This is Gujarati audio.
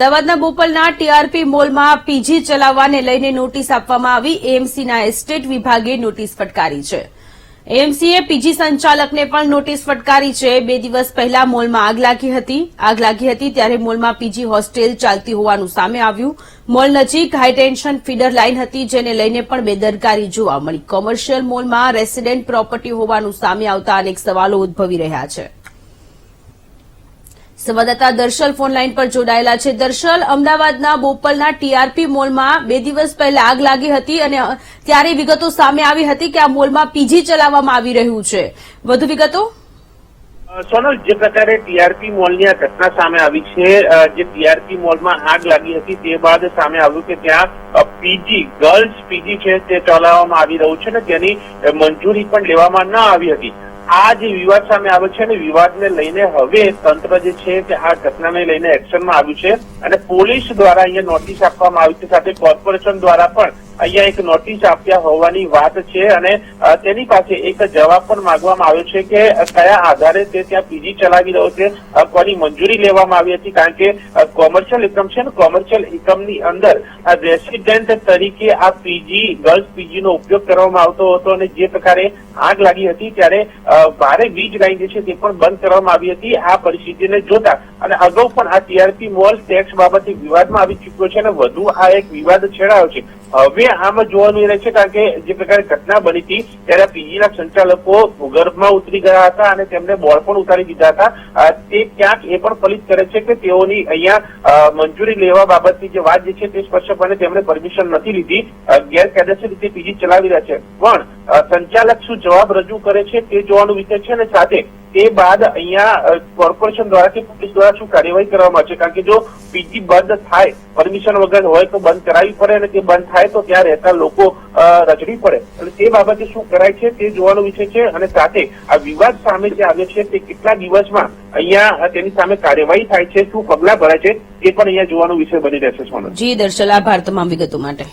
અમદાવાદના બોપલના ટીઆરપી મોલમાં પીજી ચલાવવાને લઈને નોટિસ આપવામાં આવી. એએમસીના એસ્ટેટ વિભાગે નોટિસ ફટકારી છે. એએમસીએ પીજી સંચાલકને પણ નોટિસ ફટકારી છે. 2 દિવસ પહેલા મોલમાં આગ લાગી હતી ત્યારે મોલમાં પીજી હોસ્ટેલ ચાલતી હોવાનું સામે આવ્યું. મોલ નજીક હાઈટેન્શન ફીડર લાઇન હતી, જેને લઈને પણ બેદરકારી જોવા મળી. કોમર્શિયલ મોલમાં રેસિડેન્ટ પ્રોપર્ટી હોવાનું સામે આવતા અનેક સવાલો ઉદ્ભવી રહ્યા છે. સંવાદદાતા દર્શલ ફોનલાઈન પર જોડાયેલા છે. દર્શલ, અમદાવાદના બોપલના ટીઆરપી મોલમાં 2 દિવસ પહેલા આગ લાગી હતી અને ત્યારે વિગતો સામે આવી હતી કે આ મોલમાં પીજી ચલાવવામાં આવી રહ્યું છે. વધુ વિગતો? સોનલ, જે પ્રકારે ટીઆરપી મોલની આ ઘટના સામે આવી છે, જે ટીઆરપી મોલમાં આગ લાગી હતી તે બાદ સામે આવ્યું કે ત્યાં પીજી, ગર્લ્સ પીજી છે તે ચલાવવામાં આવી રહ્યું છે ને તેની મંજૂરી પણ લેવામાં ન આવી હતી. આ જે વિવાદ સામે આવ્યો છે ને વિવાદને લઈને હવે તંત્ર જે છે તે આ ઘટનાને લઈને એક્શનમાં આવ્યું છે અને પોલીસ દ્વારા અહીંયા નોટિસ આપવામાં આવી છે. સાથે કોર્પોરેશન દ્વારા પણ અહીંયા એક નોટિસ આપ્યા હોવાની વાત છે અને તેની પાસે એક જવાબ પણ માંગવામાં આવ્યો છે કે કયા આધારે તે ત્યાં પીજી ચલાવી રહ્યો છે, કોની મંજૂરી લેવામાં આવી હતી. કારણ કે કોમર્શિયલ એકમ છે ને, કોમર્શિયલ એકમની અંદર રેસિડેન્ટ તરીકે આ પીજી, ગર્લ્સ પીજીનો ઉપયોગ કરવામાં આવતો હતો અને જે પ્રકારે આગ લાગી હતી ત્યારે ભારે વીજ લાઈન જે છે તે પણ બંધ કરવામાં આવી હતી. આ પરિસ્થિતિને જોતા અને અગાઉ પણ આ ટીઆરપી મોલ ટેક્સ બાબતે વિવાદમાં આવી ચૂક્યો છે અને વધુ આ એક વિવાદ છેડાયો છે. હવે આમાં જોવાનું એ રહે છે કારણ કે જે પ્રકારે ઘટના બની હતી ત્યારે પીજીના સંચાલકો ભૂગર્ભમાં ઉતરી ગયા હતા અને તેમને બોર્ડ પણ ઉતારી દીધા હતા. તે ક્યાંક એ પણ ફલિત કરે છે કે તેઓની અહીંયા મંજૂરી લેવા બાબતની જે વાત જે છે તે સ્પષ્ટપણે તેમણે પરમિશન નથી લીધી, ગેરકાયદેસર રીતે પીજી ચલાવી રહ્યા છે. પણ સંચાલક શું જવાબ રજૂ કરે છે તે જોવાનું વિષય છે અને સાથે તે બાદ અહીંયા કોર્પોરેશન દ્વારા કે પોલીસ દ્વારા શું કાર્યવાહી કરવામાં આવશે. કારણ કે જો પીજી બંધ થાય, પરમિશન વગર હોય તો બંધ કરાવવી પડે અને તે બંધ થાય તો ત્યાં રહેતા લોકો રજડી પડે અને તે બાબતે શું કરાય છે તે જોવાનો વિષય છે અને સાથે આ વિવાદ સામે જે આવ્યો છે તે કેટલા દિવસમાં અહીંયા તેની સામે કાર્યવાહી થાય છે, શું પગલાં ભરાય છે તે પણ અહીંયા જોવાનો વિષય બની રહેશે. સોનલ જી દર્શલ, આભાર તમામ વિગતો માટે.